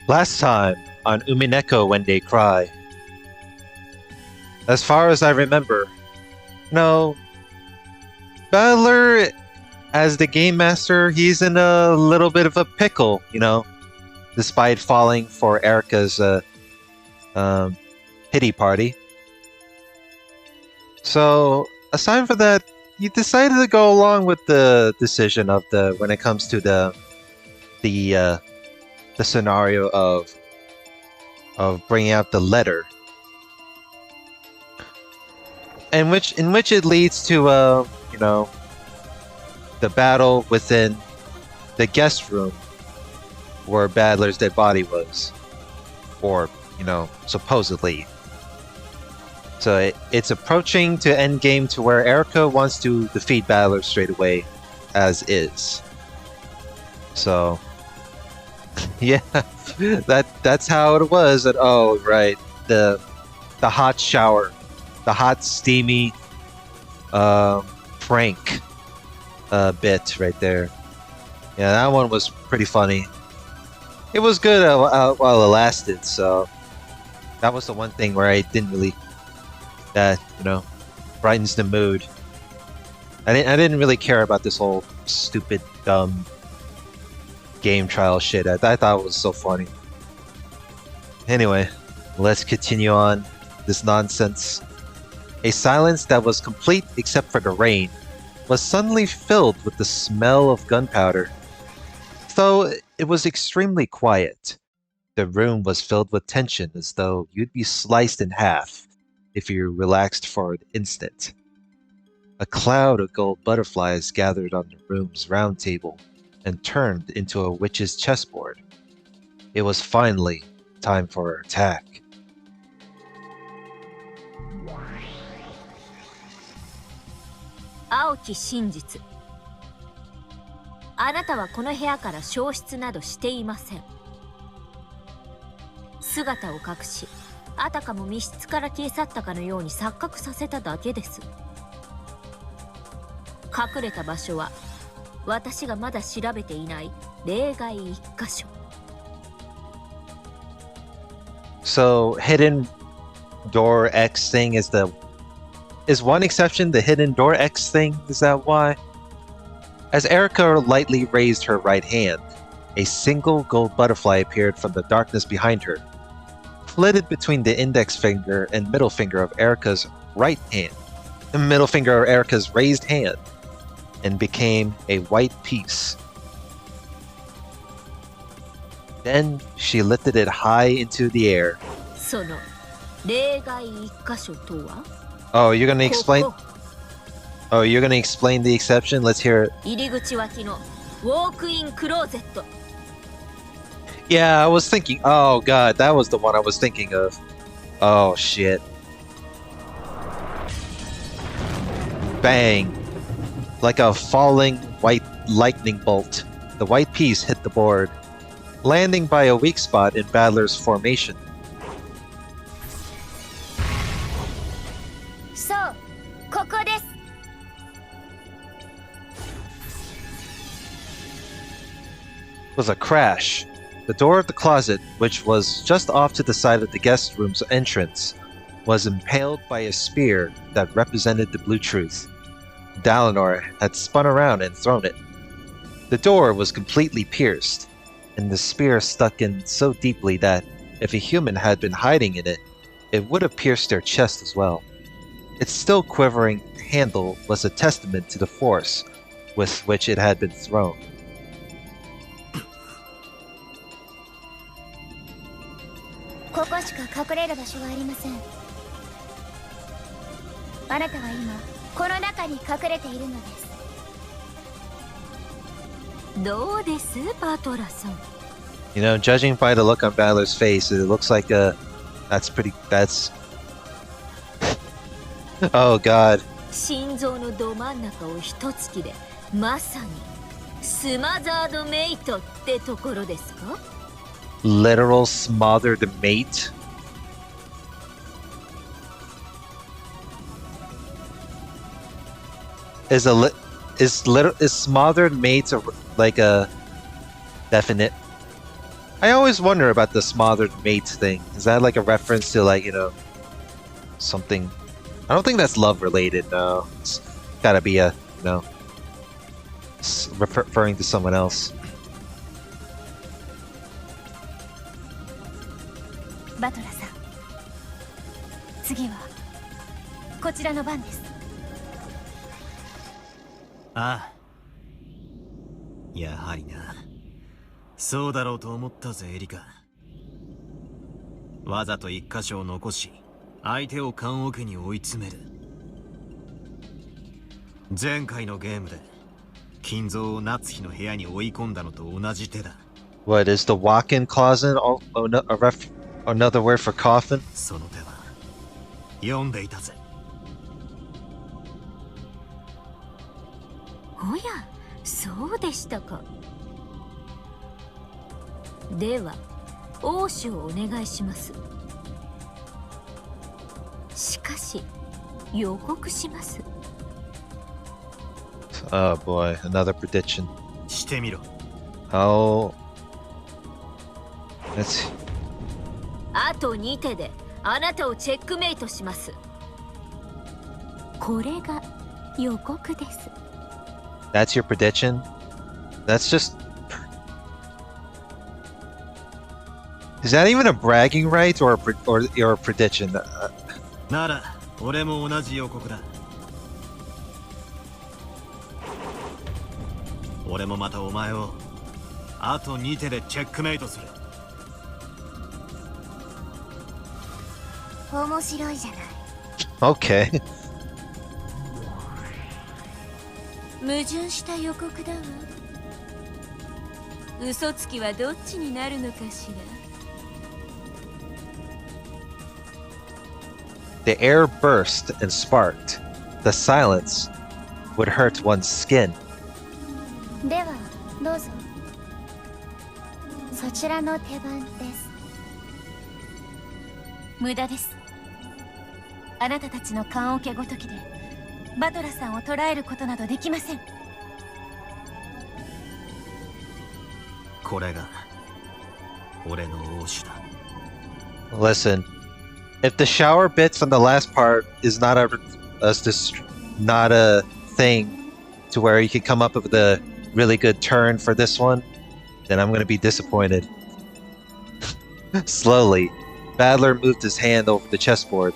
Last time on Umineko When They Cry. As far as I remember, no, Battler, as the game master, he's in a little bit of a pickle, despite falling for Erica's um, pity party. So, aside from that, you decided to go along with the decision of when it comes to the scenario of bringing out the letter, in which it leads to the battle within the guest room where Badler's dead body was, or supposedly. So it's approaching to endgame to where Erica wants to defeat Badler straight away, as is. So yeah, that's how it was. And oh right, the hot shower, the hot steamy prank bit right there. Yeah, that one was pretty funny. It was good while it lasted. So that was the one thing where I didn't really brightens the mood. I didn't really care about this whole stupid dumb game trial shit. I thought it was so funny. Anyway, let's continue on this nonsense. A silence that was complete except for the rain was suddenly filled with the smell of gunpowder. Though it was extremely quiet, the room was filled with tension, as though you'd be sliced in half if you relaxed for an instant. A cloud of gold butterflies gathered on the room's round table and turned into a witch's chessboard. It was finally time for her attack. Aoki Shinjitsu. あなたはこの部屋から消失などしていません。姿を隠し、あたかも密室から消え去ったかのように錯覚させただけです。隠れた場所は私がまだ調べていない例外一箇所。So hidden door X thing is one exception. The hidden door X thing, is that why? As Erica lightly raised her right hand, a single gold butterfly appeared from the darkness behind her, flitted between the index finger and middle finger of Erica's right hand, the middle finger of Erica's raised hand, and became a white piece. Then she lifted it high into the air. Oh, you're gonna explain? Oh, you're gonna explain the exception? Let's hear it. Yeah, I was thinking. Oh god, that was the one I was thinking of. Oh shit. Bang. Like a falling white lightning bolt, the white piece hit the board, landing by a weak spot in Badler's formation. It was a crash. The door of the closet, which was just off to the side of the guest room's entrance, was impaled by a spear that represented the Blue Truth. Dalinar had spun around and thrown it. The door was completely pierced, and the spear stuck in so deeply that if a human had been hiding in it, it would have pierced their chest as well. Its still quivering handle was a testament to the force with which it had been thrown. Judging by the look on Badler's face, it looks like that's oh god. Literal smothered mate? Is smothered mate like a definite I always wonder about the smothered mates thing. Is that like a reference to like, something? I don't think that's love related, no. It's gotta be a, referring to someone else. バトラさん、次はこちらの番です。ああ、やはりな。そうだろうと思ったぜエリカ。わざと一箇所を残し相手を棺桶に追い詰める。前回のゲームで金蔵を夏日の部屋に追い込んだのと同じ手だ。 What is the walk-in closet another word for coffin? その手は読んでいたぜ。おや、そうでしたか。では応酬をお願いします。しかし予告します。 Oh boy, another prediction. してみろ。 How... Let's see. あと2手であなたをチェックメイトします。これが予告です。 That's your prediction? That's just... Is that even a bragging right or a prediction? なら俺も同じ予告だ。俺もまたお前をあと2手でチェックメイトする。面白いじゃない。 Okay. 矛盾した予告だわ。嘘つきはどっちになるのかしら。 The air burst and sparked. The silence would hurt one's skin. ではどうぞ。そちらの手番です。無駄です。あなたたちの棺桶ごときでバトラさんを捕らえることなどできません。これが俺の応酬だ。 Listen, if the shower bits from the last part is not not a thing to where you could come up with a really good turn for this one, then I'm gonna be disappointed. Slowly, Badler moved his hand over the chessboard.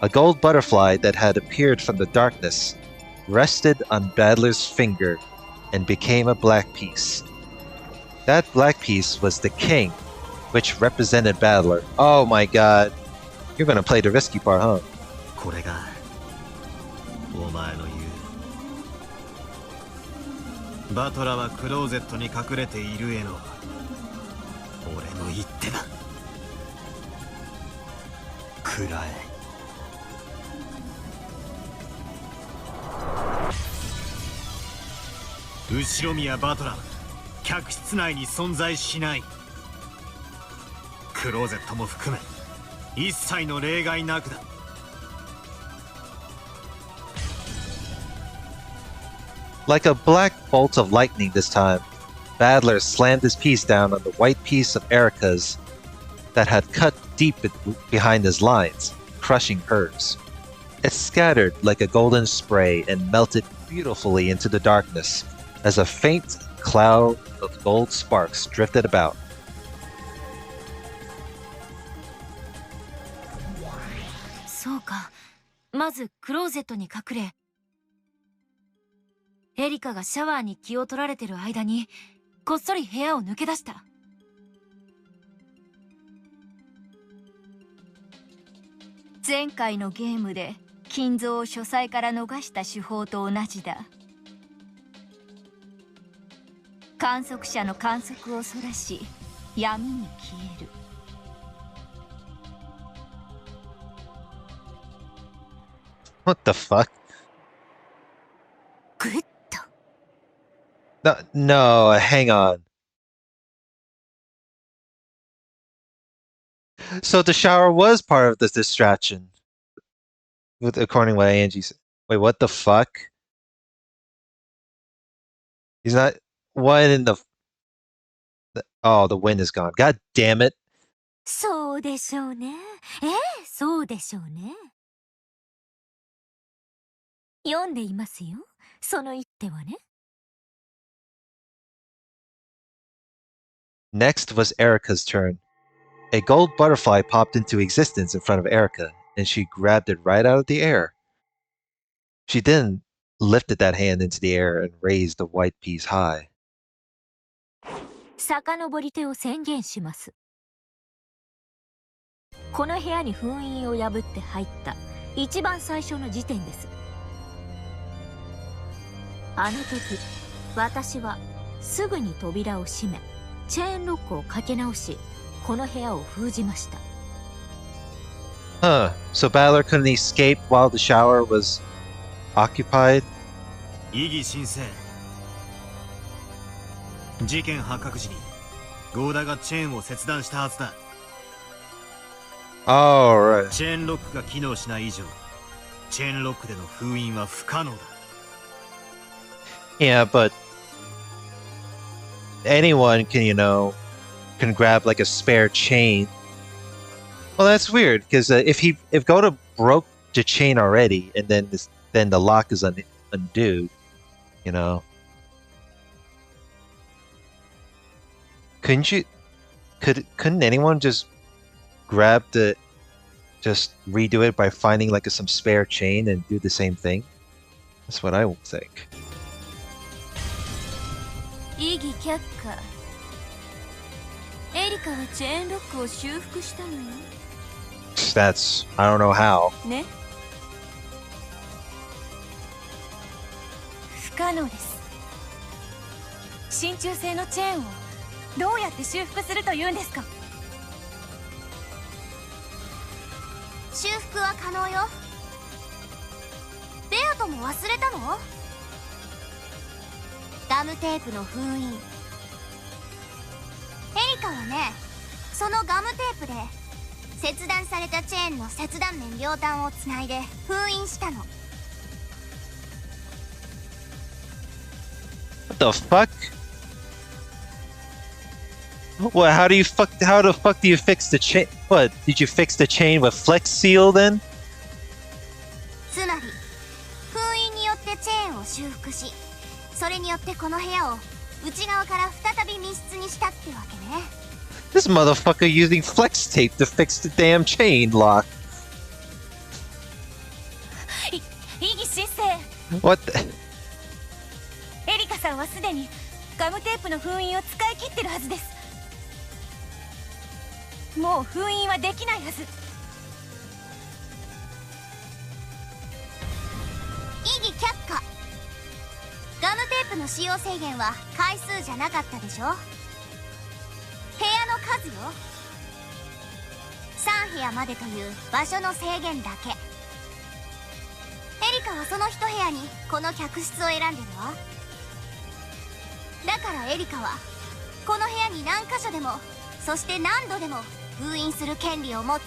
A gold butterfly that had appeared from the darkness rested on Badler's finger and became a black piece. That black piece was the king, which represented Badler. Oh my god. You're gonna play the risky part, huh? これがお前の言うバトラはクローゼットに隠れているへの俺の一手だ。食らえ。後ろ宮バトラは客室内に存在しない。クローゼットも含め一切の例外なくだ。 Like a black bolt of lightning this time, Badler slammed his piece down on the white piece of Erica's that had cut deep behind his lines, crushing hers. It scattered like a golden spray and melted beautifully into the darkness as a faint cloud of gold sparks drifted about. そうか。まずクローゼットに隠れ、エリカがシャワーに気を取られてる間にこっそり部屋を抜け出した。前回のゲームで金蔵を書斎から逃した手法と同じだ。観測者の観測をそらし闇に消える。 What the fuck? グッと。 No, hang on. So the shower was part of the distraction, according to what Angie said. Wait, what the fuck? He's not. What in the? Oh, the wind is gone. God damn it. そうでしょうね。そうでしょうね。読んでいますよ。その一手はね。Next was Erica's turn. A gold butterfly popped into existence in front of Erica, and she grabbed it right out of the air. She then lifted that hand into the air and raised the white piece high. 遡り手を宣言します。この部屋に封印を破って入った一番最初の時点です。あの時、私はすぐに扉を閉め、チェーンロックをかけ直し、この部屋を封じました。Huh, so Battler couldn't escape while the shower was occupied? 異議申請。事件発覚時にゴーダがチェーンを切断したはずだ。Alright. チェーンロックが機能しない以上、チェーンロックでの封印は不可能だ。Yeah, but anyone can, can grab like a spare chain. Well, that's weird because if Goda broke the chain already, and then the lock is undue, couldn't anyone just redo it by finding like some spare chain and do the same thing? That's what I would think. 異議却下。エリカはチェーンロックを修復したのよ。That's I don't know how. ね。不可能です。真鍮製のチェーンをどうやって修復するというんですか。修復は可能よ。ベアとも忘れたの？ガムテープの封印。エリカはね、そのガムテープで切断されたチェーンの切断面両端をつないで封印したの。What the fuck? What? How the fuck do you fix the chain? What? Did you fix the chain with Flex Seal then? つまり封印によってチェーンを修復し、それによってこの部屋を内側から再び密室にしたってわけね。This motherfucker using flex tape to fix the damn chain lock. 異議申請。 What the? エリカさんはすでにガムテープの封印を使い切ってるはずです。もう封印はできないはず。異議却下。ガムテープの使用制限は回数じゃなかったでしょ。部屋の数よ。3部屋までという場所の制限だけ。エリカはその一部屋にこの客室を選んでるわ。だからエリカはこの部屋に何箇所でも、そして何度でも封印する権利を持つ。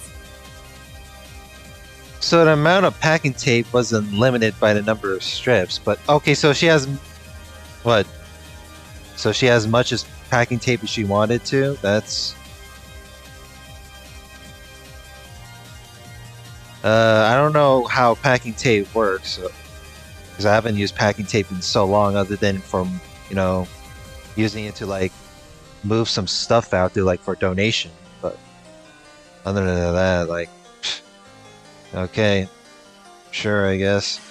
So the amount of packing tape wasn't limited by the number of strips, but okay, so she has what? So she has much as packing tape as she wanted to? That's I don't know how packing tape works, because I haven't used packing tape in so long, other than from, using it to like move some stuff out to like for donation. But other than that, like, okay, sure, I guess.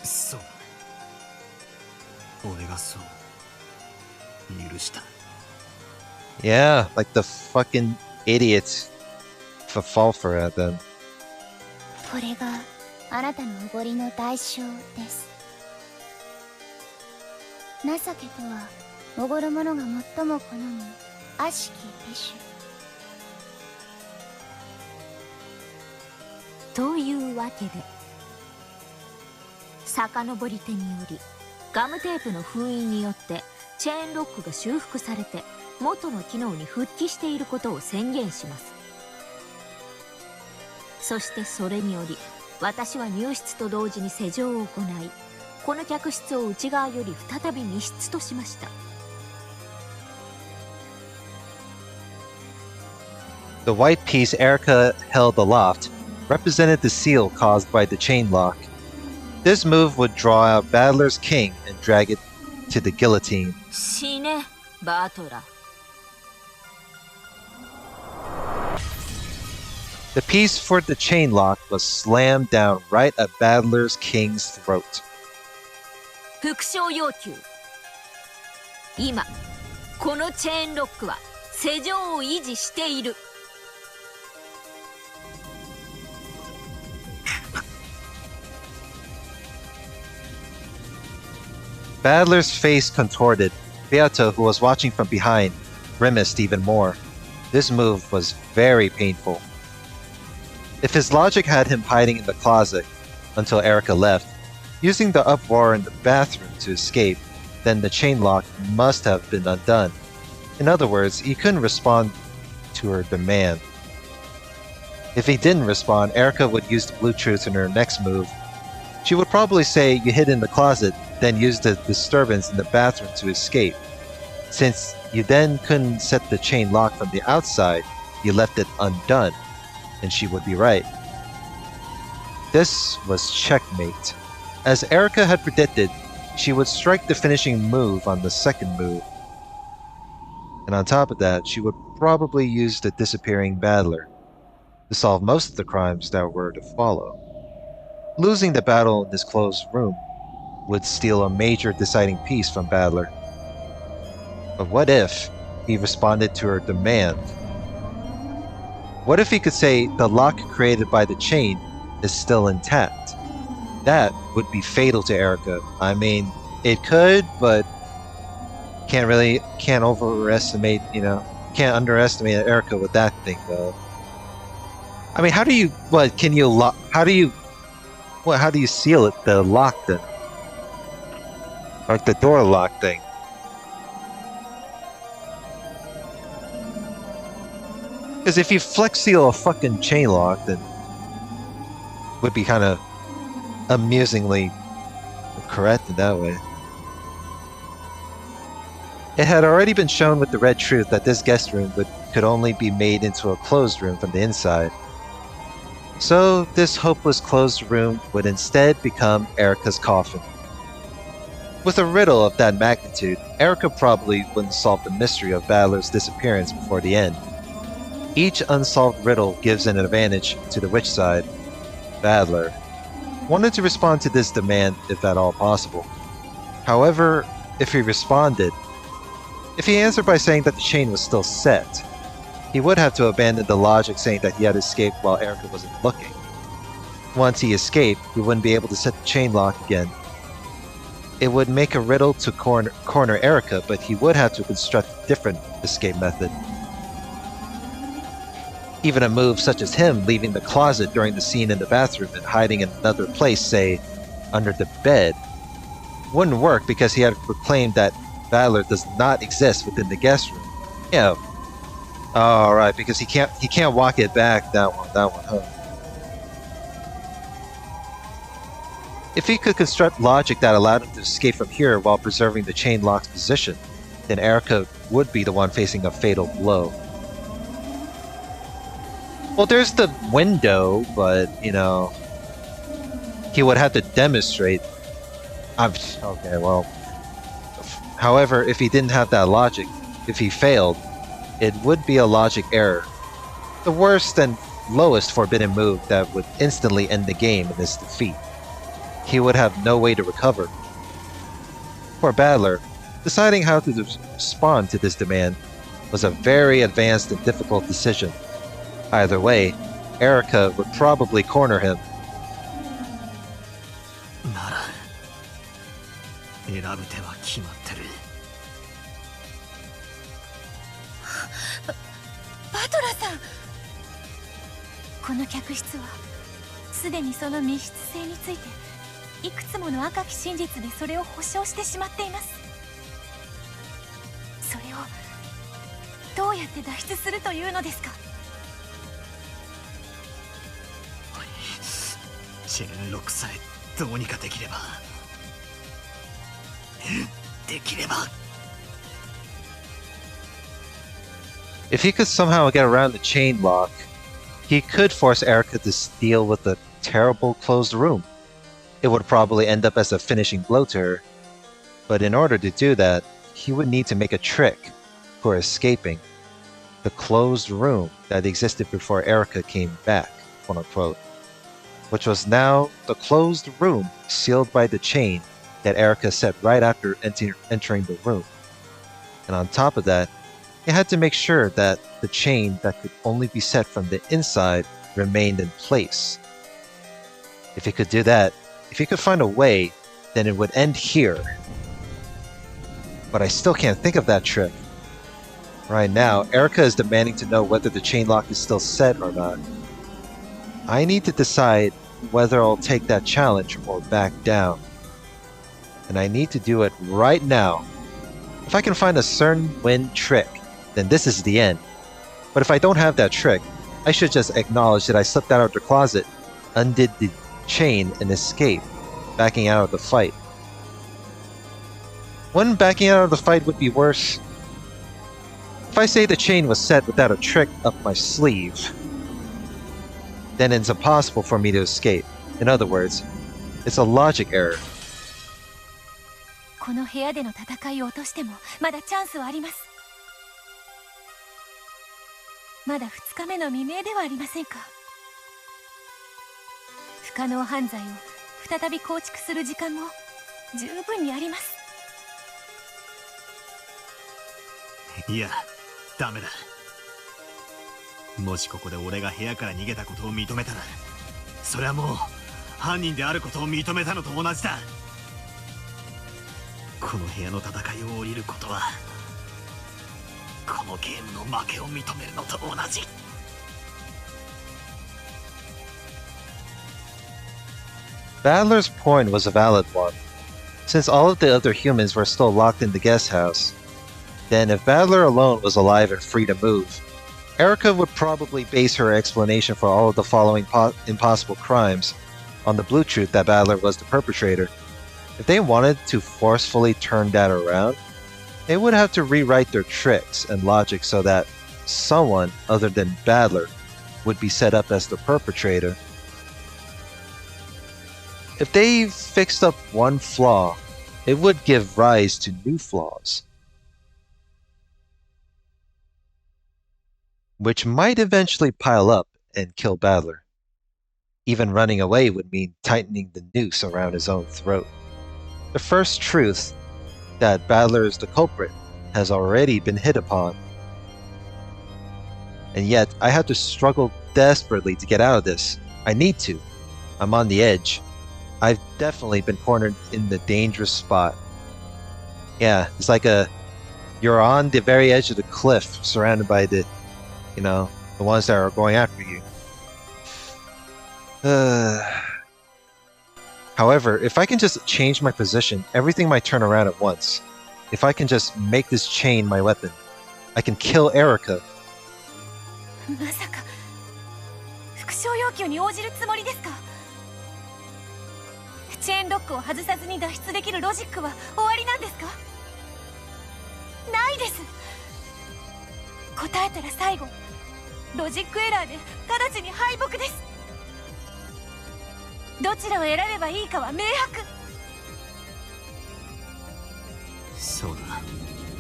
そう。俺がそう許した。Yeah, like the fucking idiots to fall for it then. これがあなたのおごりの代償です。情けとはおごる者が最も好む悪しき美酒。というわけで、遡り手によりガムテープの封印によってチェーンロックが修復されて元の機能に復帰していることを宣言します。そしてそれにより私は入室と同時に施錠を行い、この客室を内側より再び密室としました。The white piece Erica held aloft represented the seal caused by the chain lock. This move would draw out Battler's king and drag it to the guillotine. 死ね、バトラ。The piece for the chain lock was slammed down right at Battler's king's throat. 副将要求。今、このチェーンロックは施錠を維持している。Battler's face contorted. Beato, who was watching from behind, grimaced even more. This move was very painful. If his logic had him hiding in the closet until Erica left, using the uproar in the bathroom to escape, then the chain lock must have been undone. In other words, he couldn't respond to her demand. If he didn't respond, Erica would use the blue truth in her next move. She would probably say, "You hid in the closet," then use the disturbance in the bathroom to escape. Since you then couldn't set the chain lock from the outside, you left it undone, and she would be right. This was checkmate. As Erica had predicted, she would strike the finishing move on the second move. And on top of that, she would probably use the disappearing battler to solve most of the crimes that were to follow. Losing the battle in this closed room would steal a major deciding piece from Battler. But what if he responded to her demand? What if he could say the lock created by the chain is still intact? That would be fatal to Erica. I mean, it could, but can't overestimate, can't underestimate Erica with that thing, though. I mean, how do you seal it, the lock then? Like the door lock thing. Because if you flex seal a fucking chain lock, then it would be kind of amusingly correct in that way. It had already been shown with the red truth that this guest room could only be made into a closed room from the inside. So this hopeless closed room would instead become Erica's coffin. With a riddle of that magnitude, Erica probably wouldn't solve the mystery of Battler's disappearance before the end. Each unsolved riddle gives an advantage to the witch side. Battler wanted to respond to this demand if at all possible. However, if he answered by saying that the chain was still set, he would have to abandon the logic saying that he had escaped while Erica wasn't looking. Once he escaped, he wouldn't be able to set the chain lock again. It would make a riddle to corner Erica, but he would have to construct a different escape method. Even a move such as him leaving the closet during the scene in the bathroom and hiding in another place, say, under the bed, wouldn't work because he had proclaimed that Battler does not exist within the guest room. Alright, because he can't walk it back, that one, huh? If he could construct logic that allowed him to escape from here while preserving the chain lock's position, then Erica would be the one facing a fatal blow. Well, there's the window, but, he would have to demonstrate. Okay, well. However, if he didn't have that logic, if he failed, it would be a logic error. The worst and lowest forbidden move that would instantly end the game in his defeat. He would have no way to recover. For Battler, deciding how to respond to this demand was a very advanced and difficult decision. Either way, Erica would probably corner him. なら、選ぶ手は決まってる。バトラさん、この客室はすでにその密室性についていくつもの赤き真実でそれを保証してしまっています。それをどうやって脱出するというのですか？チェーンロックさえどうにかできればできれば。 If he could somehow get around the chain lock, he could force Erica to deal with the terrible closed room. It would probably end up as a finishing blow to her. But in order to do that, he would need to make a trick for escaping the closed room that existed before Erica came back, quote unquote, which was now the closed room sealed by the chain that Erica set right after entering the room. And on top of that, he had to make sure that the chain that could only be set from the inside remained in place. If he could do that, if he could find a way, then it would end here. But I still can't think of that trick. Right now, Erica is demanding to know whether the chain lock is still set or not. I need to decide whether I'll take that challenge or back down. And I need to do it right now. If I can find a certain win trick, then this is the end. But if I don't have that trick, I should just acknowledge that I slipped out of the closet, undid the chain, and escaped, backing out of the fight. Wouldn't backing out of the fight would be worse? If I say the chain was set without a trick up my sleeve, then it's impossible for me to escape. In other words, it's a logic error. この部屋での戦いを落としてもまだチャンスはあります。まだ2日目の未明ではありませんか。不可能犯罪を再び構築する時間も十分にあります。いや、ダメだ。もしここで俺が部屋から逃げたことを認めたら、それはもう犯人であることを認めたのと同じだ。この部屋の戦いを降りることは、このゲームの負けを認めるのと同じ。Badler's point was a valid one. Since all of the other humans were still locked in the guest house, then if Badler alone was alive and free to move, Erica would probably base her explanation for all of the following impossible crimes on the blue truth that Badler was the perpetrator. If they wanted to forcefully turn that around, they would have to rewrite their tricks and logic so that someone other than Badler would be set up as the perpetrator. If they fixed up one flaw, it would give rise to new flaws, which might eventually pile up and kill Badler. Even running away would mean tightening the noose around his own throat. The first truth, that Badler is the culprit, has already been hit upon. And yet, I have to struggle desperately to get out of this. I need to. I'm on the edge. I've definitely been cornered in the dangerous spot. Yeah, it's like you're on the very edge of the cliff, surrounded by the ones that are going after you. However, if I can just change my position, everything might turn around at once. If I can just make this chain my weapon, I can kill Erica. まさか復讐要求に応じるつもりですか。チェーンロックを外さずに脱出できるロジックは終わりなんですか。ないです。答えたら最後、ロジックエラーで直ちに敗北です。どちらを選べばいいかは明白。そうだ、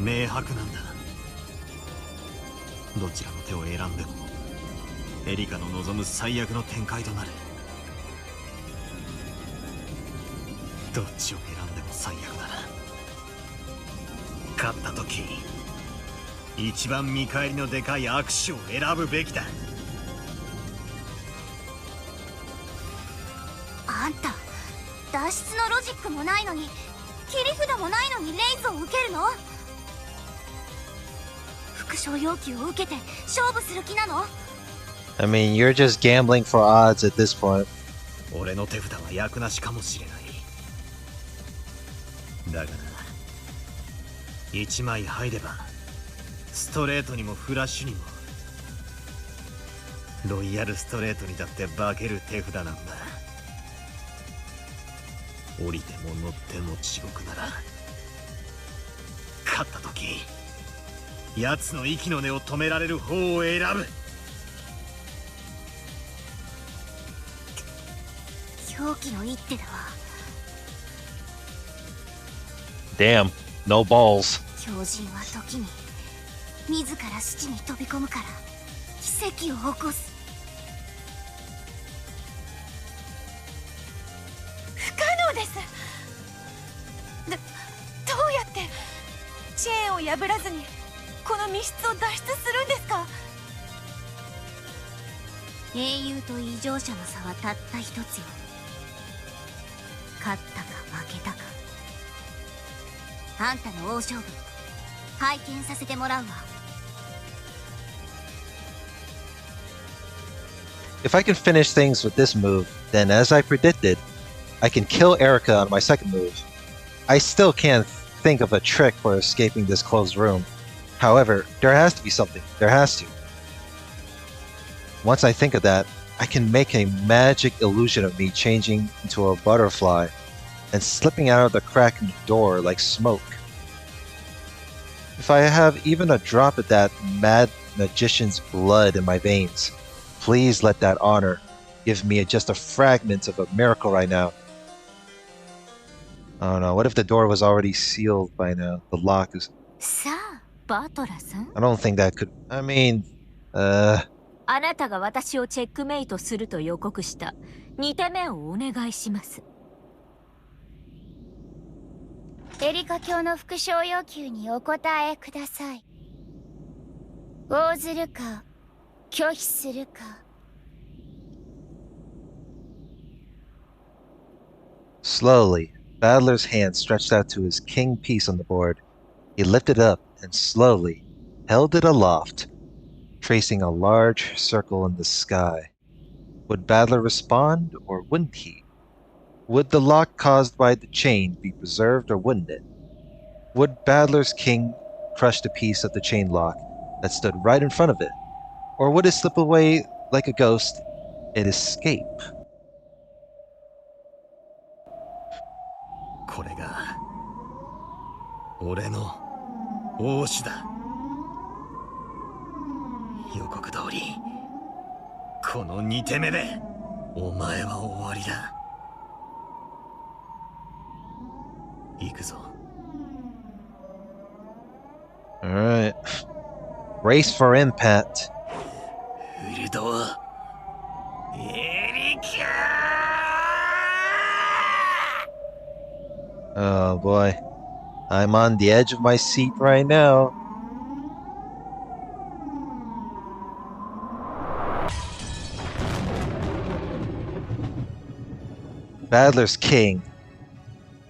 明白なんだ。どちらの手を選んでもエリカの望む最悪の展開となる。どっちを選んでも最悪だな。勝った時一番見返りのでかい握手を選ぶべきだ。あんた脱出のロジックもないのに、切り札もないのにレイズを受けるの。復讐要求を受けて勝負する気なの。 I mean, you're just gambling for odds at this point. 俺の手札は役なしかもしれない。だがな、1枚入ればストレートにもフラッシュにもロイヤルストレートにだって化ける手札なんだ。降りても乗っても地獄なら、勝った時奴の息の根を止められる方を選ぶ。狂気の一手だわ。 Damn, no balls. 狂人は時に自ら死地に飛び込むから奇跡を起こす。不可能です。どうやってチェーンを破らずにこの密室を脱出するんですか？英雄と異常者の差はたった一つよ。勝ったか負けたか。あんたの大勝負拝見させてもらうわ。 If I can finish things with this move, then as I predicted, I can kill Erica on my second move. I still can't think of a trick for escaping this closed room. However, there has to be something. There has to. Once I think of that, I can make a magic illusion of me changing into a butterfly and slipping out of the crack in the door like smoke. If I have even a drop of that mad magician's blood in my veins, please let that honor give me just a fragment of a miracle right now. I don't know, what if the door was already sealed by now? The lock is... さあバトラさん、 I don't think that could... I mean... あなたが私をチェックメイトすると予告した2手目をお願いします。エリカ卿の復唱要求にお答えください。応ずるか拒否するか。 Slowly, Battler's hand stretched out to his king piece on the board. He lifted it up and slowly held it aloft, tracing a large circle in the sky. Would Battler respond, or wouldn't he? Would the lock caused by the chain be preserved, or wouldn't it? Would Battler's king crush the piece of the chain lock that stood right in front of it? Or would it slip away like a ghost and escape? これが俺の王子だ。予告通りこの2手目でお前は終わりだ。行くぞ。 Alright. Race for impact. ウルドエリカ。 Oh boy. I'm on the edge of my seat right now. Battler's king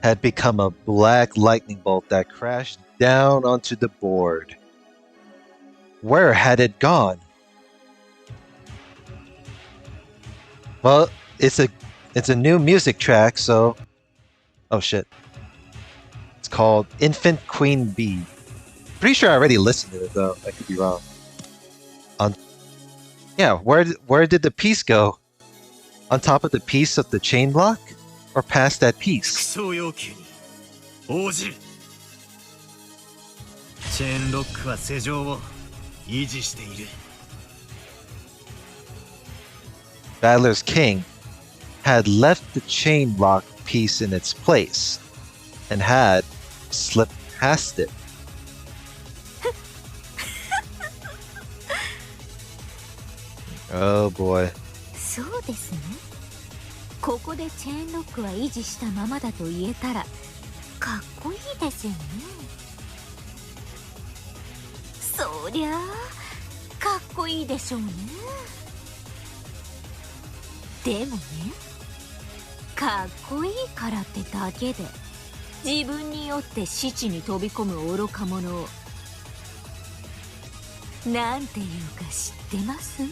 had become a black lightning bolt that crashed down onto the board. Where had it gone? Well, it's a new music track, so... Oh shit. It's called Infant Queen Bee. Pretty sure I already listened to it though. I could be wrong. Yeah, where did the piece go? On top of the piece of the chain lock? Or past that piece? 復唱要求に応じる。チェーンロックは施錠を維持している。 Battler's king had left the chain lock piece in its place and had slipped past it. Oh boy. そうですね。ここでチェーンロックは維持したままだと言えたらかっこいいですよね。そりゃあかっこいいでしょうね。でもね、かっこいいからってだけで自分によって死地に飛び込む愚か者をなんていうか知ってます？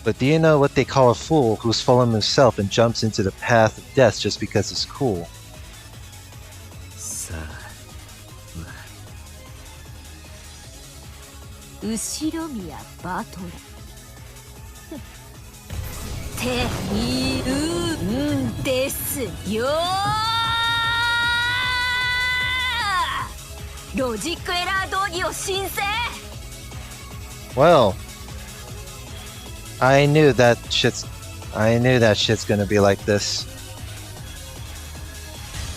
But do you know what they call a fool who's full of himself and jumps into the path of death just because it's cool? さあ、まあ。後ろ宮バトラ手にうですよー。ロジックエラー道義を申請。 Well, I knew that shit's gonna be like this.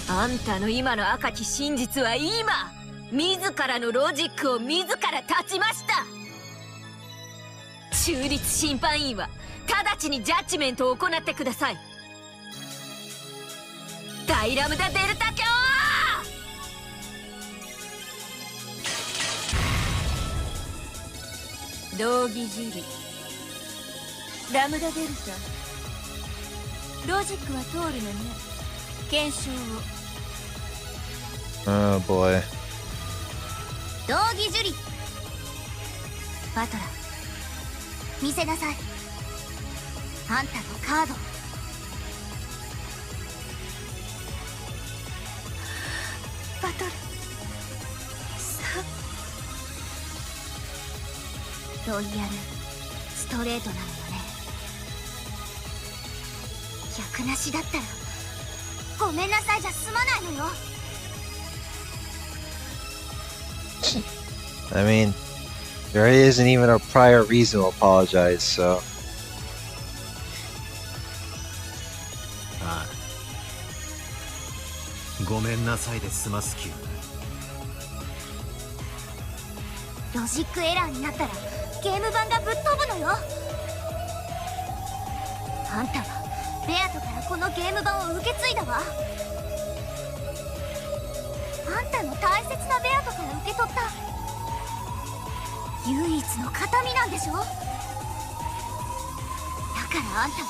あんたの今の赤き真実は今自らのロジックを自ら断ちました。中立審判員は直ちにジャッジメントを行ってください。大ラムダデルタ卿、道義ジリラムダデルタ、ロジックは通るのね。検証を。 Oh boy. 道義樹里バトラ見せなさい、あんたのカード。バトルさロイヤルストレートなのよね。逆なしだったらごめんなさいじゃ済まないのよ。I mean, there isn't even a prior reason to apologize, so. ああ、ごめんなさいで済ます気はロジックエラーになったらゲーム版がぶっ飛ぶのよ。あんたはベアトからこのゲーム版を受け継いだわ。あんたの大切なベアトから受け取った唯一の形見なんでしょ。だからあんたは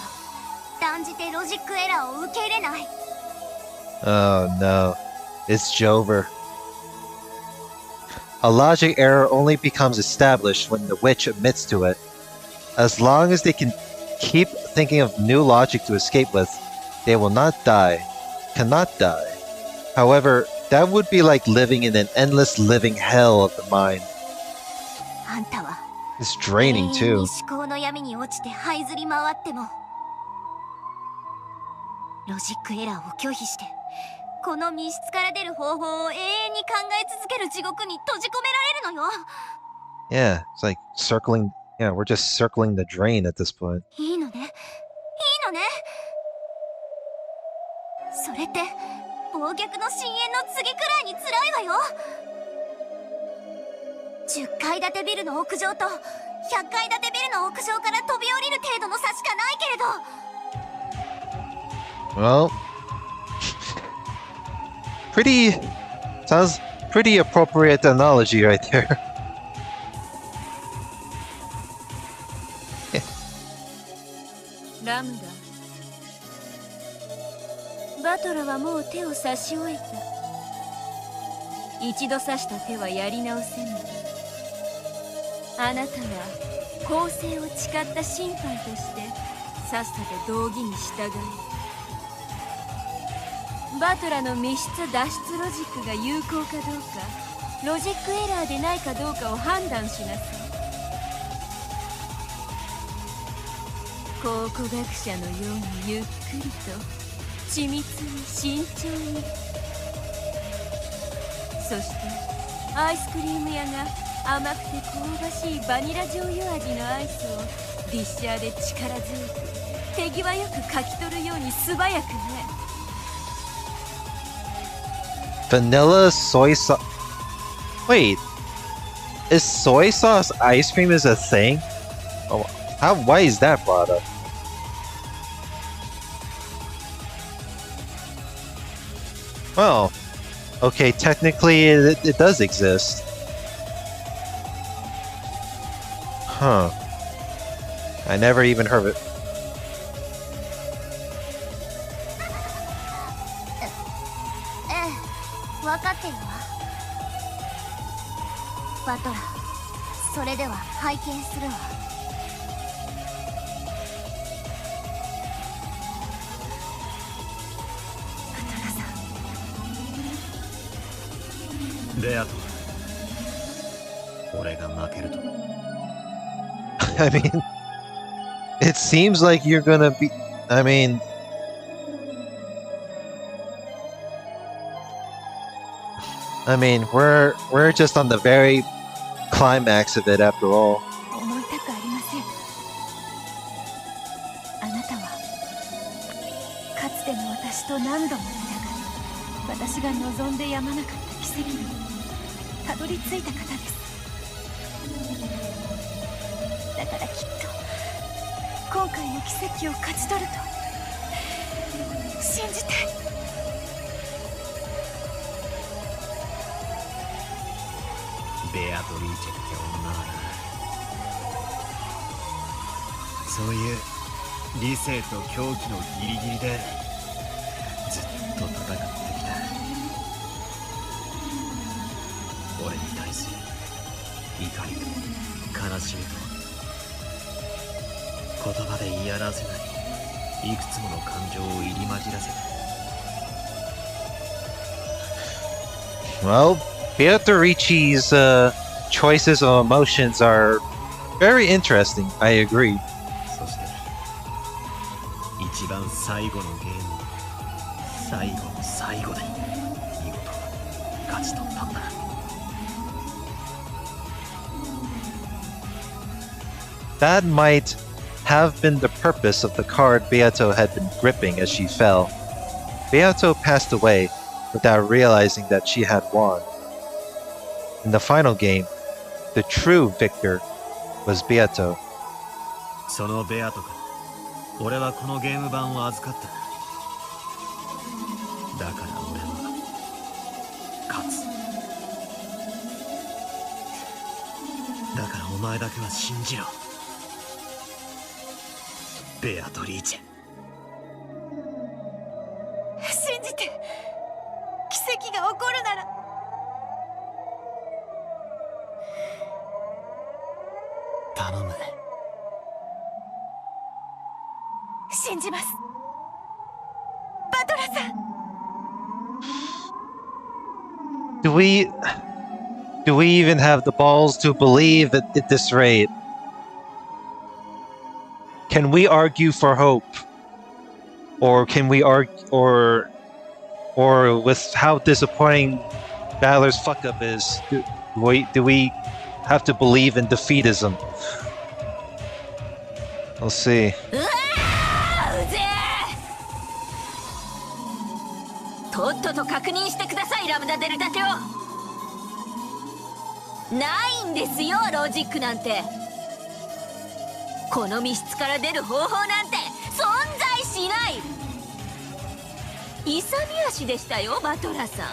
断じてロジックエラーを受け入れない。 Oh no. It's Jover. A logic error only becomes established when the witch admits to it. As long as they can keep thinking of new logic to escape with, they will not die, cannot die. However, that would be like living in an endless living hell of the mind. あんたは It's draining 永遠 too. に思考の闇に落ちて這いずり回ってもロジックエラーを拒否してこの密室から出る方法を永遠に考え続ける地獄に閉じ込められるのよ。 Yeah, it's like circling. Yeah, we're just circling the drain at this point. いいのね、いいのね。それって暴虐の深淵の次くらいに辛いわよ。10階建てビルの屋上と100階建てビルの屋上から飛び降りる程度の差しかないけれど。 Well, sounds pretty appropriate analogy right there. ラムダ、バトラはもう手を差し終えた。一度刺した手はやり直せない。あなたは公正を誓った審判としてさっさと道義に従い、バトラの密室脱出ロジックが有効かどうか、ロジックエラーでないかどうかを判断しなさい。考古学者のようにゆっくりと緻密に慎重に。そしてアイスクリーム屋が甘くて香ばしいバニラ醤油味のアイスをディッシャーで力強く手際よくかき取るように素早くね。 Vanilla soy sauce. Wait, is soy sauce ice cream is a thing? Oh, why is that brought up? Well, okay, technically it does exist. Huh. I never even heard of it. ええ、分かってるわ。バトラ、それでは拝見するわ。バトラさん、ベアト、俺が負けると。I mean, it seems like you're gonna be. I mean, I mean, we're just on the very climax of it after all. 思いたくありません。あなたはかつての私と何度も戦い、私が望んでやまなかった奇跡にたどり着いた方です。だからきっと今回の奇跡を勝ち取ると信じたい。ベアトリーチェって女はな、そういう理性と狂気のギリギリでずっと戦ってきた。俺に対する怒りと悲しみと言葉で言い表せないいくつもの感情を入り混じらせて。 Well, Beatrice's choices of emotions are very interesting. I agree. そして一番最後のゲーム、最後の最後で見事勝ち取ったんだ。That might have been the purpose of the card Beato had been gripping as she fell. Beato passed away without realizing that she had won. In the final game, the true victor was Beato. そのベアとか俺はこのゲーム版を預かった。だから俺は勝つ。だからお前だけは信じろ、ベアトリーチェ。信じて、奇跡が起こるなら。頼む。信じます、バトラさん。Do we even have the balls to believe at this rate? Can we argue for hope? Or can we argue, or with how disappointing Balor's fuck up is, do we have to believe in defeatism? We'll see. とっとと確認してください、ラムダデルタ卿。ないんですよ、ロジックなんて。この密室から出る方法なんて存在しない。勇み足でしたよ、バトラさん。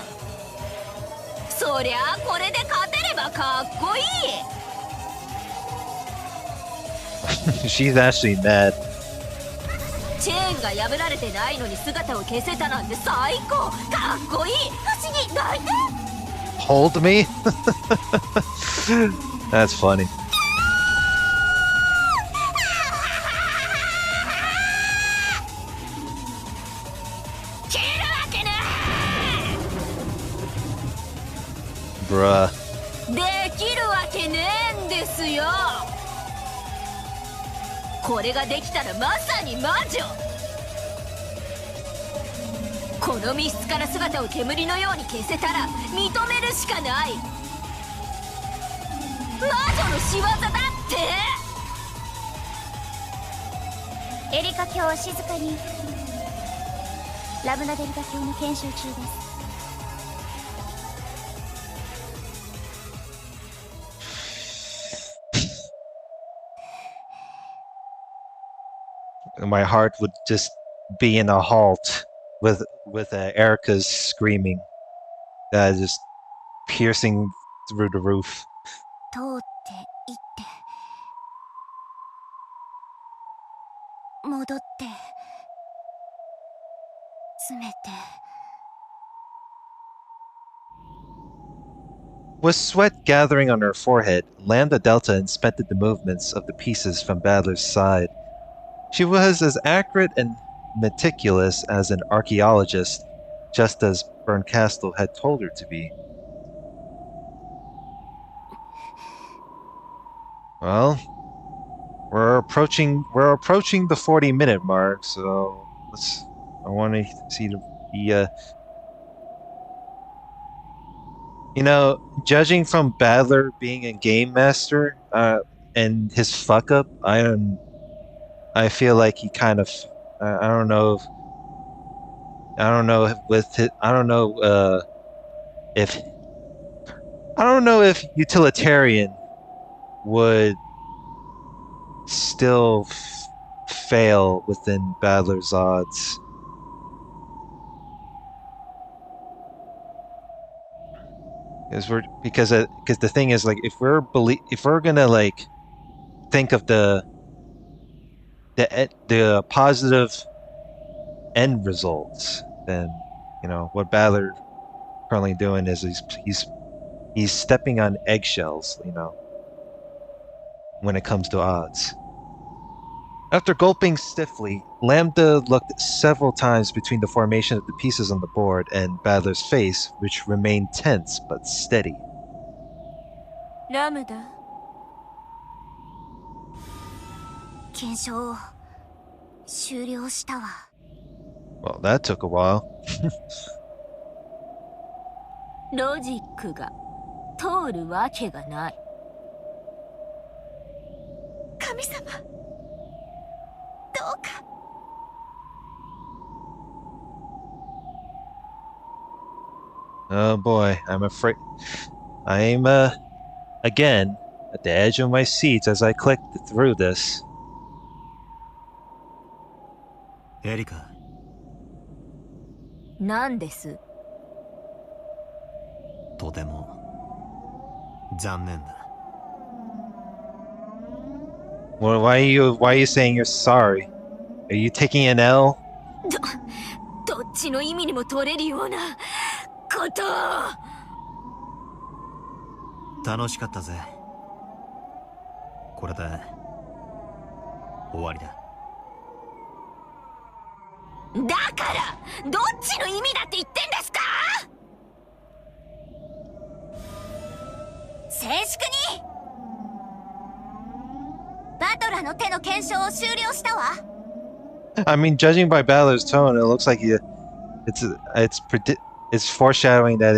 そりゃあこれで勝てればかっこいい。She's actually mad. チェーンが破られてないのに姿を消せたなんて最高、かっこいい、不思議、泣いて。 Hold me? That's funny. 切るわけね Bruh. できるわけねえんですよ。これができたらまさに魔女。この密室から姿を煙のように消せたら認めるしかない。魔女の仕業だって。エリカ卿は静かに。ラムナデルタ卿の検証中です。My heart would just be in a halt with Erica's screaming, just piercing through the roof. 通って行って戻って詰めて。 With sweat gathering on her forehead, Lambda Delta inspected the movements of the pieces from Badler's side. She was as accurate and meticulous as an archaeologist, just as Berncastle had told her to be. Well, we're approaching the 40-minute mark, so I want to see the You know, judging from Badler being a game master, and his fuck up, I feel like he kind of, I don't know, I don't know with his, if, I don't know if utilitarian would still fail within Badler's odds. Because the thing is, like, if we're gonna like think of the positive end results, then what Badler currently doing is he's stepping on eggshells, when it comes to odds. After gulping stiffly, Lambda looked several times between the formation of the pieces on the board and Badler's face, which remained tense but steady. ラムダ検証を終了したわ。 Well, that took a while. ロジックが通るわけがない。神様、どうか。 Oh boy, I'm afraid I'm again at the edge of my seat as I clicked through this. エリカ、なんです？とても残念だ。Well, why are you saying you're sorry? Are you taking an L? どっちの意味にも取れるようなことを。楽しかったぜ。これで終わりだ。だからどっちの意味だって言ってんですか？静粛に。バトラの手の検証を終了したわ。 I mean, judging by Balor's tone, it looks like it's foreshadowing that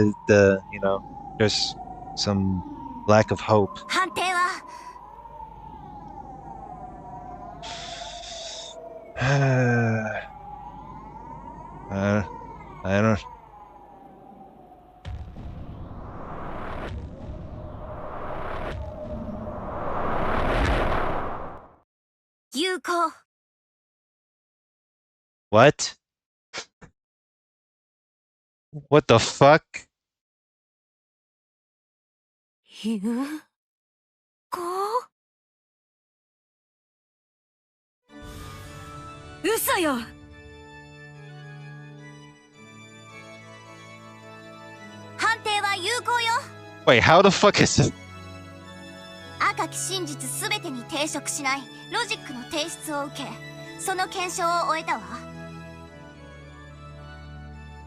there's some lack of hope. 判定は I don't. 有効。 What? What the fuck? 有効嘘よ。判定は有効よ。 Wait, how the fuck is it? 赤き真実すべてに抵触しないロジックの提出を受け、その検証を終えたわ。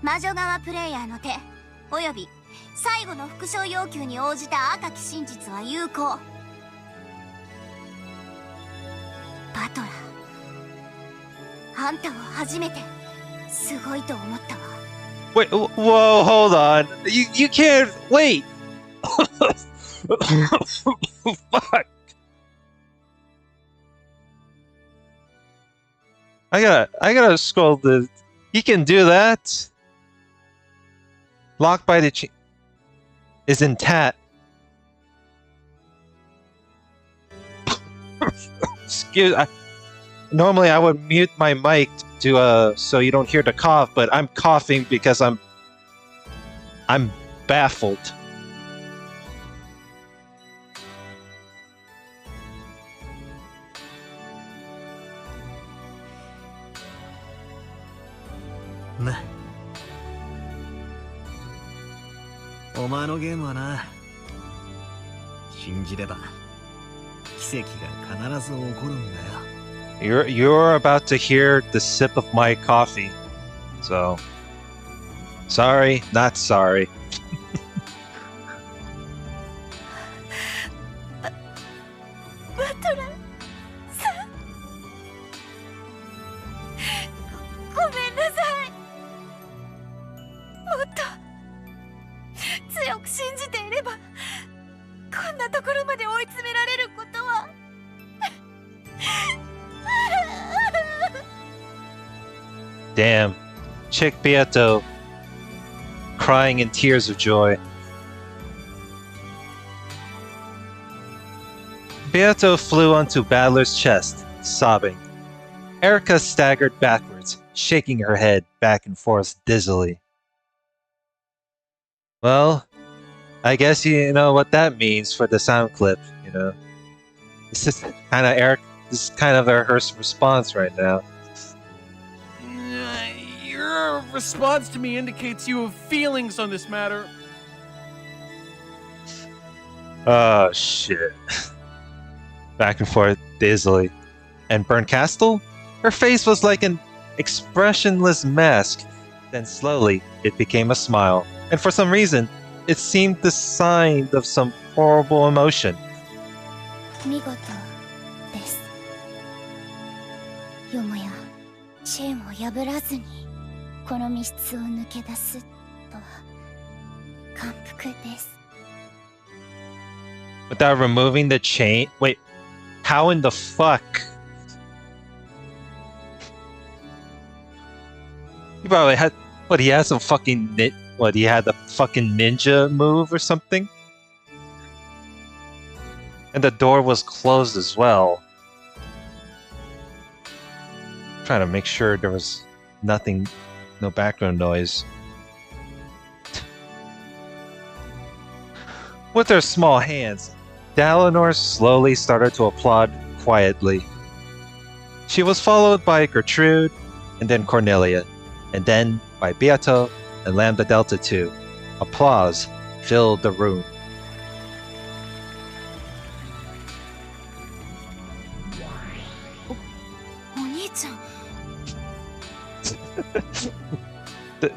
魔女側プレイヤーの手および最後の復唱要求に応じた赤き真実は有効。バトラー、あんたを初めてすごいと思ったわ。 Wait, whoa, hold on. You can't wait. Fuck. I gotta scroll the. He can do that. Locked by the is in tat. Normally I would mute my mic to so you don't hear the cough, but I'm coughing because I'm baffled. Nah. お前のゲームはな、信じれば奇跡が必ず起こるんだよ。You're about to hear the sip of my coffee, so sorry, not sorry. バトラーさん、ごめんなさい。もっと強く信じところまで追い詰められることは。Damn. Chick Beato crying in tears of joy. Beato flew onto Battler's chest, sobbing. Erica staggered backwards, shaking her head back and forth dizzily. Well, I guess you know what that means for the sound clip, you know. This is kind of this is kind of her response right now. Your response to me indicates you have feelings on this matter. Oh shit. Back and forth dizzily. And Berncastle? Her face was like an expressionless mask. Then slowly, it became a smile. And for some reason, it seemed the sign of some horrible emotion. 見事です。よもやチェーンを破らずにこの密室を抜け出すとは感服です。 Without removing the chain? Wait, how in the fuck? He probably had... What, he had some fucking... What, he had the fucking ninja move or something? And the door was closed as well. Trying to make sure there was nothing... No background noise. With her small hands, Dalinor slowly started to applaud quietly. She was followed by Gertrude, and then Cornelia, and then by Beato and Lambda Delta 2. Applause filled the room.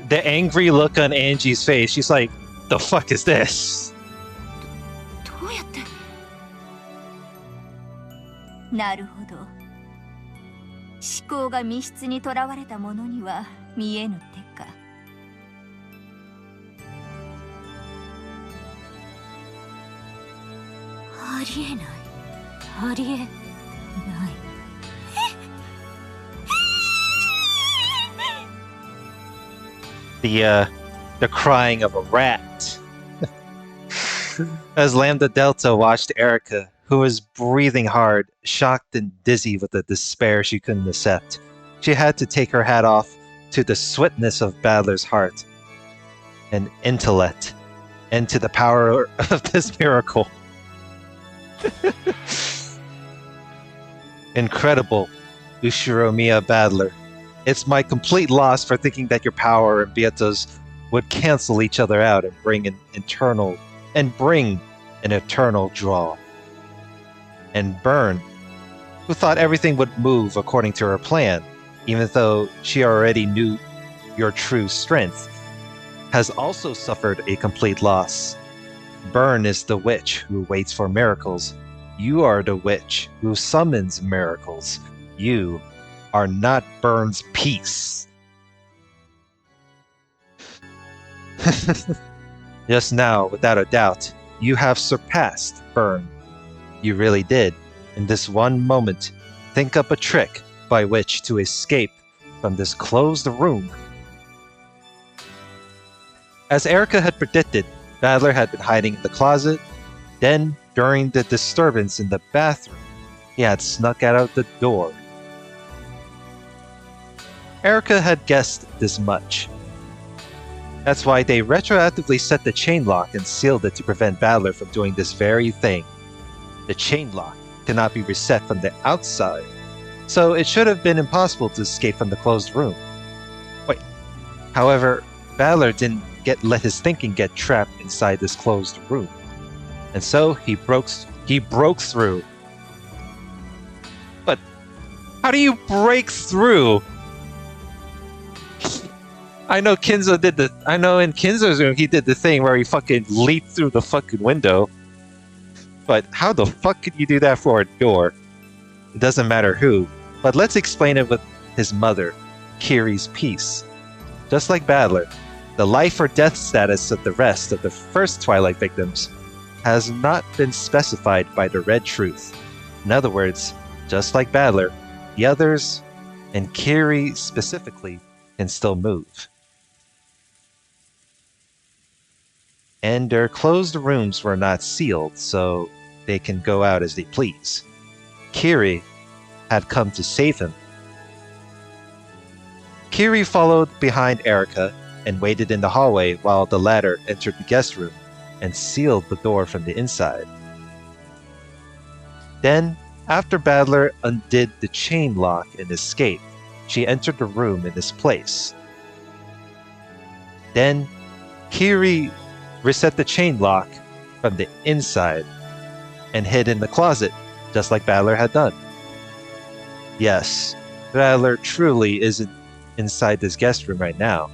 The angry look on Angie's face, she's like, the fuck is this? どうやって。なるほど。思考が密室にとらわれたものには見えぬ手か。ありえない。ありえない。The crying of a rat. As Lambda Delta watched Erica, who was breathing hard, shocked and dizzy with the despair she couldn't accept. She had to take her hat off to the sweetness of Battler's heart and intellect, and to the power of this miracle. Incredible, Ushiromiya Battler. It's my complete loss for thinking that your power and Beato's would cancel each other out and bring an eternal draw. And Byrne, who thought everything would move according to her plan, even though she already knew your true strength, has also suffered a complete loss. Byrne is the witch who waits for miracles. You are the witch who summons miracles. You are not Byrne's peace. Just now, without a doubt, you have surpassed Byrne. You really did. In this one moment, think up a trick by which to escape from this closed room. As Erica had predicted, Battler had been hiding in the closet. Then, during the disturbance in the bathroom, he had snuck out of the door. Erica had guessed this much. That's why they retroactively set the chain lock and sealed it to prevent Battler from doing this very thing. The chain lock cannot be reset from the outside, so it should have been impossible to escape from the closed room. Wait, however, Battler didn't let his thinking get trapped inside this closed room, and so he broke through. But how do you break through? I know in Kinzo's room he did the thing where he fucking leaped through the fucking window. But how the fuck could you do that for a door? It doesn't matter who, but let's explain it with his mother, Kiri's peace. Just like Battler, the life or death status of the rest of the first Twilight victims has not been specified by the Red Truth. In other words, just like Battler, the others, and Kiri specifically, can still move. And their closed rooms were not sealed, so they can go out as they please. Kiri had come to save him. Kiri followed behind Erika and waited in the hallway while the latter entered the guest room and sealed the door from the inside. Then, after Battler undid the chain lock and escaped, she entered the room in his place. Then, Kiri reset the chain lock from the inside and hid in the closet, just like Battler had done. Yes, Battler truly isn't inside this guest room right now.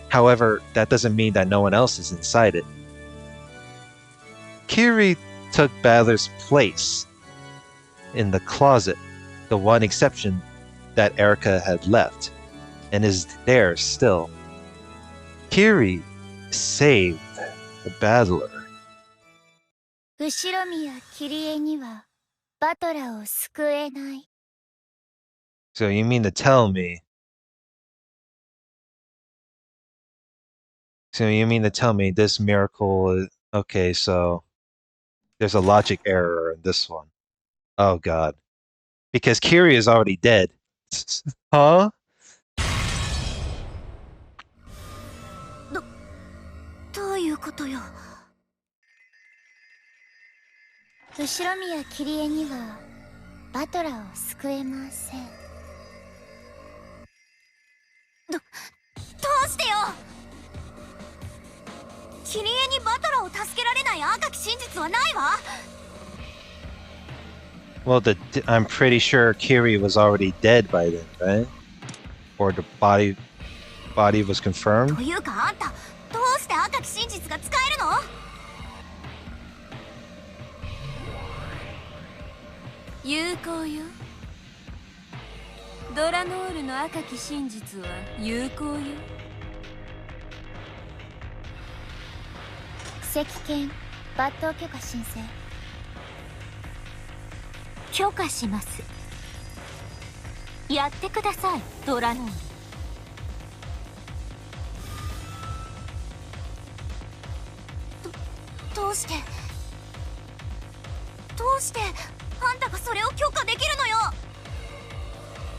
However, that doesn't mean that no one else is inside it. Kiri took Battler's place in the closet, the one exception that Erika had left, and is there still. Kiri saved the Battler. 後ろ宮キリエにはバトラーを救えない。 So you mean to tell me? So you mean to tell me this miracle is okay? So there's a logic error in this one. Oh God, because Kiri is already dead. Huh? どういうことよ。後ろ宮キリエにはバトラーを救えません。どうしてよ。キリエにバトラーを助けられない赤き真実はないわ。 Well, I'm pretty sure Kiri was already dead by then, right? Or the body was confirmed. というかあんた、どうして赤き真実が使えるの？有効よ。ドラノールの赤き真実は有効よ。赤剣抜刀許可申請。許可します。やってください、ドラノール。どうしてあんたがそれを許可できるのよ。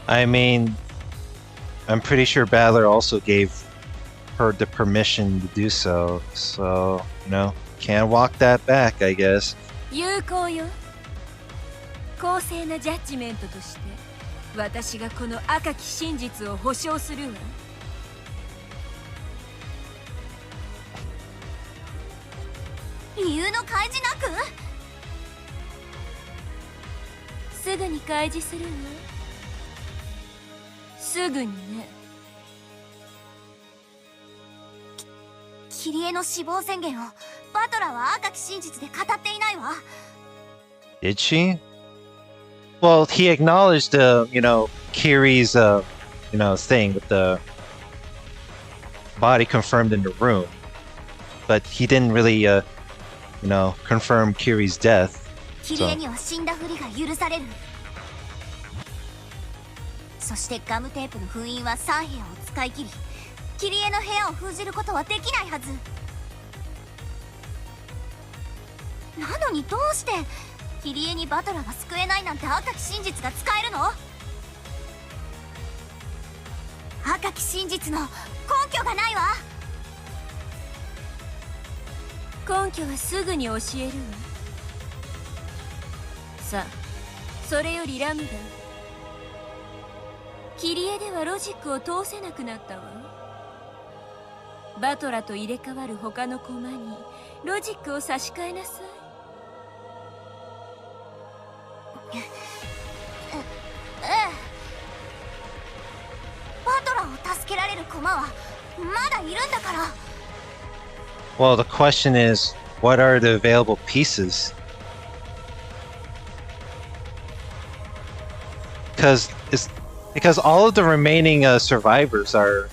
I mean, I'm pretty sure Battler also gave her the permission to do so. So, can't walk that back, I guess. 有効よ。公正なジャッジメントとして私がこの赤き真実を保証するわ。理由の開示なく？すぐに開示するわ。すぐにね。キリエの死亡宣言をバトラーは赤き真実で語っていないわ。 Did she? Well, he acknowledged, Kiri's, thing with the body confirmed in the room, but he didn't really, confirm Kiri's death. キリエには死んだふりが許される。そしてガムテープの封印は3部屋を使い切り、キリエの部屋を封じることはできないはず。なのにどうしてキリエにバトラーが救えないなんて赤き真実が使えるの？赤き真実の根拠がないわ。根拠はすぐに教えるわ。さあ、それよりラムダ、キリエではロジックを通せなくなったわ。バトラと入れ替わる他の駒にロジックを差し替えなさい。バトラーを助けられる駒はまだいるんだから。 Well, the question is, what are the available pieces? Because all of the remaining survivors are,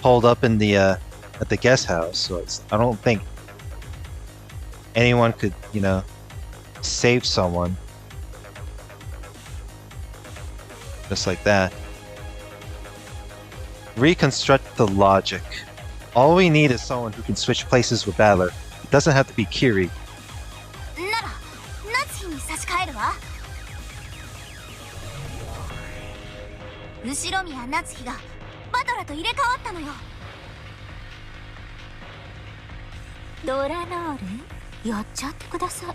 holed up in the at the guest house. So I don't think anyone could, you know, save someone. Just like that. Reconstruct the logic. All we need is someone who can switch places with Battler. It doesn't have to be Kiri. なら夏日に差し替えるわ。後宮夏日がバトラと入れ替わったのよ。ドラノールやっちゃってくださ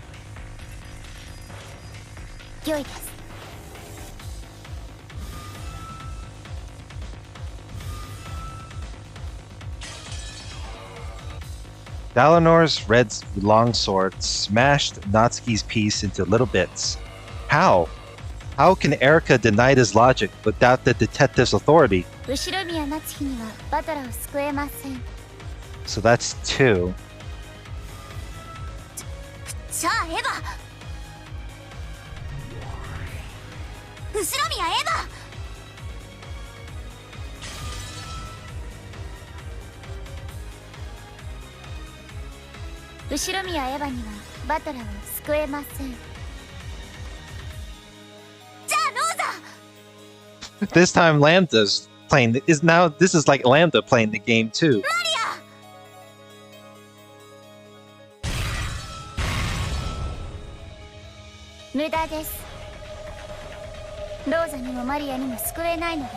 い。良いです。Dalinor's red longsword smashed Natsuki's piece into little bits. How? How can Erika deny his logic without the detective's authority? 後宮夏日にはバトラを救えません。 So that's 2. じゃあエヴァ、後宮エヴァ。後宮エヴァにはバトラを救えません。じゃあローザ。 This time Lambda's playing this is like Lambda playing the game too. 無駄です。ローザにもマリアにも救えないのです。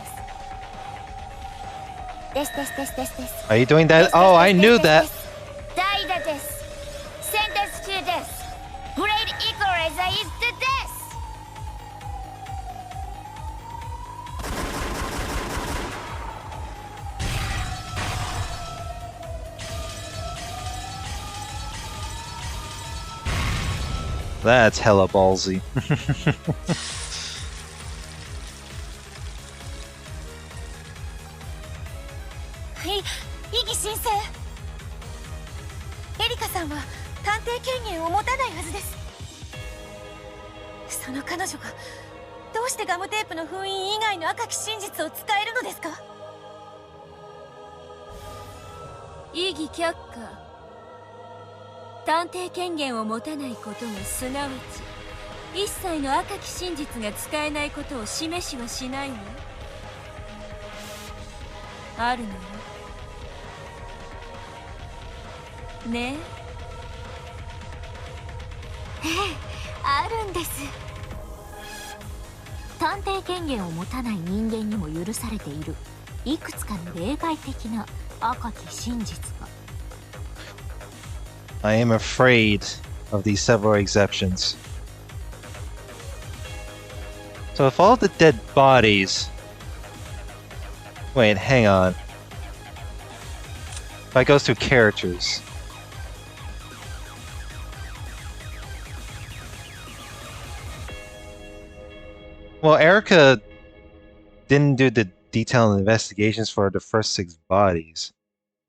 です。 Are you doing that? Oh, I knew that. 代打です。センテンス中です。グレートイコライザーイズです。That's hella ballsy. はい、イギ先生。エリカさんは探偵権限を持たないはずです。その彼女がどうしてガムテープの封印以外の赤き真実を使えるのですか？異議却下。探偵権限を持たないことがすなわち一切の赤き真実が使えないことを示しはしないわ。あるのよねえ。あるんです。探偵権限を持たない人間にも許されているいくつかの例外的な赤き真実が。I am afraid of these several exceptions. So if all the dead bodies... Wait, hang on. If I go through characters... Well, Erika didn't do the detailed investigations for the first 6 bodies.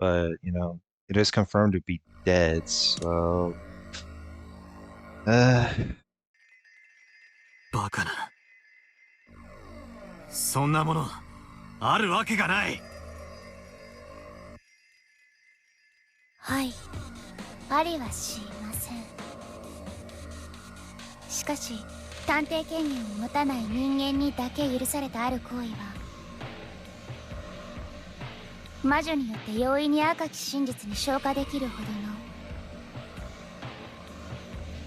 But, you know, it is confirmed to be dead, so... バカな。そんなものあるわけがない。はい、ありはしません。しかし探偵権限を持たない人間にだけ許されたある行為は魔女によって容易に赤き真実に昇華できるほどの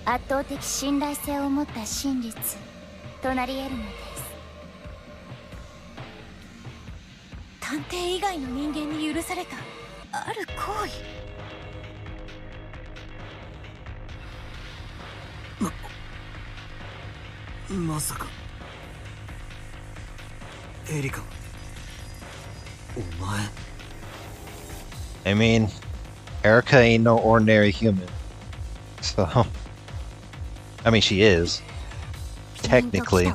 圧倒的信頼性を持った真実となり得るのです。探偵以外の人間に許されたある行為。まさかエリカ、お前。 I mean, Erika ain't no ordinary human. So... I mean, she is. Technically.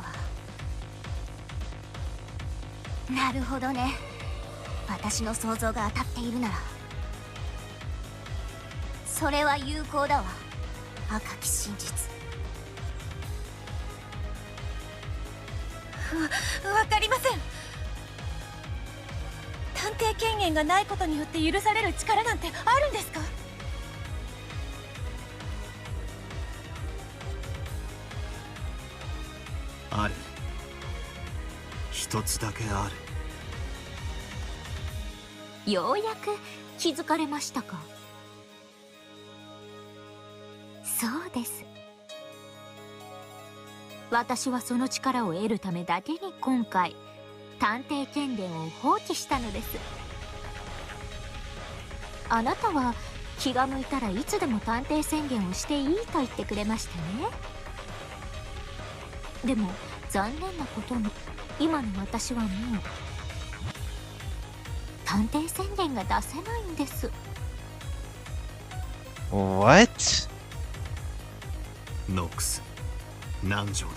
なるほどね。私の想像が当たっているならそれは有効だわ。赤き真実。わかりません。探偵権限がないことによって許される力なんてあるんですか？ある。一つだけある。ようやく気づかれましたか。そうです。私はその力を得るためだけに今回探偵権限を放棄したのです。あなたは気が向いたらいつでも探偵宣言をしていいと言ってくれましたね。でも残念なことに今の私はもう探偵宣言が出せないんです。 What? ノックス、南條だ。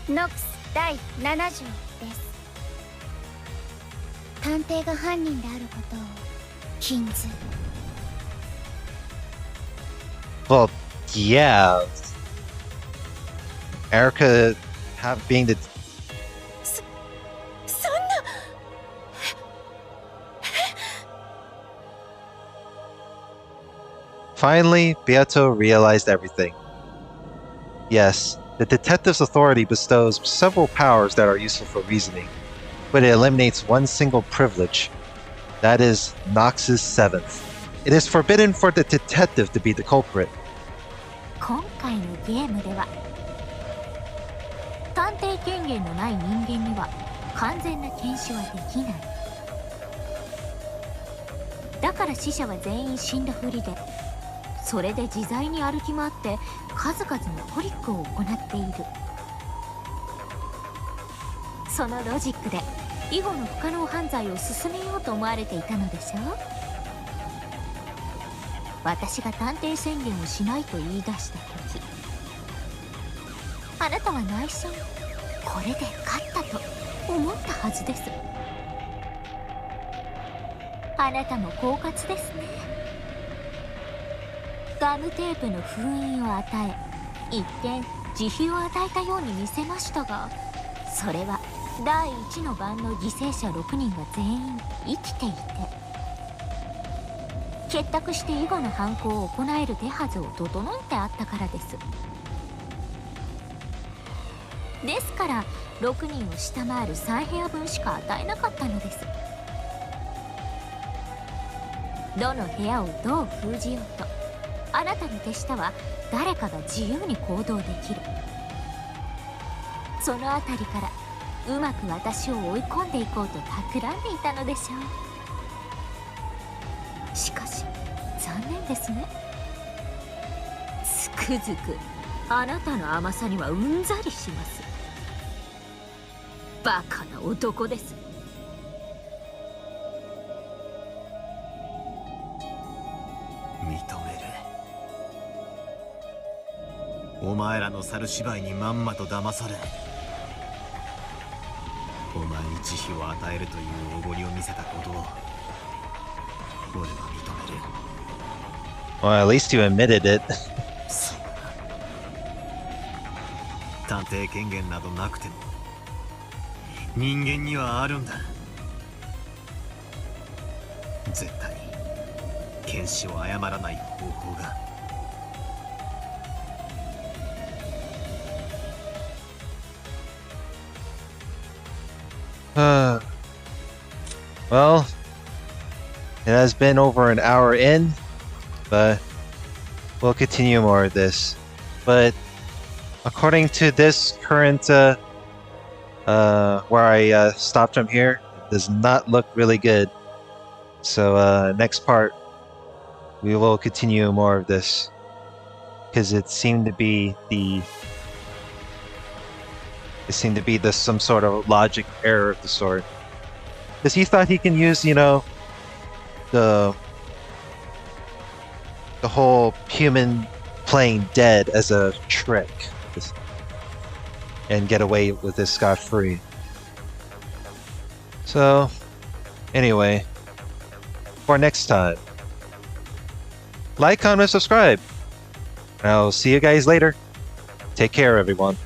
ノックス第7条です。探偵が犯人であることを禁ず。 Well, yeah. Erica being the. そんな。 Finally, Beato realized everything. Yes, the detective's authority bestows several powers that are useful for reasoning, but it eliminates one single privilege. That is Nox's seventh. It is forbidden for the detective to be the culprit. 今回のゲームでは探偵権限のない人間には完全な検視はできない。だから死者は全員死んだふりで、それで自在に歩き回って数々のトリックを行っている。そのロジックで以後の不可能犯罪を進めようと思われていたのでしょう。私が探偵宣言をしないと言い出した時、あなたは内心これで勝ったと思ったはずです。あなたも狡猾ですね。ガムテープの封印を与え、一見慈悲を与えたように見せましたが、それは第1の番の犠牲者6人が全員生きていて、結託して以後の犯行を行える手はずを整えてあったからです。ですから6人を下回る3部屋分しか与えなかったのです。どの部屋をどう封じようと、あなたの手下は誰かが自由に行動できる。そのあたりからうまく私を追い込んでいこうと企んでいたのでしょう。しかし残念ですね。つくづくあなたの甘さにはうんざりします。バカな男です。認める。お前らの猿芝居にまんまと騙され、お前に慈悲を与えるというおごりを見せたことを俺は認める。 Well, at least you admitted it. そうだな。探偵権限などなくても人間にはあるんだ。絶対に検視を誤らない方法が。Well, it has been over an hour in, but we'll continue more of this. But according to this current, where I stopped from here, it does not look really good. So next part, we will continue more of this, because it seemed to be some sort of logic error of the sort. Because he thought he can use, you know, the whole human playing dead as a trick and get away with this scot-free. So, anyway, for next time, like, comment, subscribe. And I'll see you guys later. Take care, everyone.